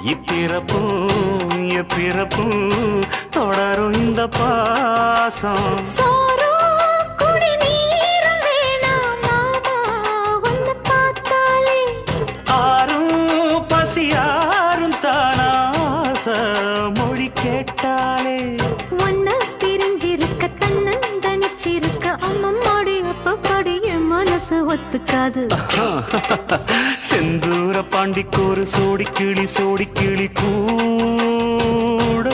இப்பிறப்பும் எப்பிறப்பும் தொடரும் இந்த பாசம். ஆரும் பசியாரும் தானாச மொழி கேட்டாலே ஒன்ன பிரிஞ்சிருக்க தன்னந்தனிச்சிருக்க அம்மம்மாடி அப்பப்படி என் மனசு ஒத்துக்காது. செந்தூர பாண்டிக்கு ஒரு சோடி கிளி கூட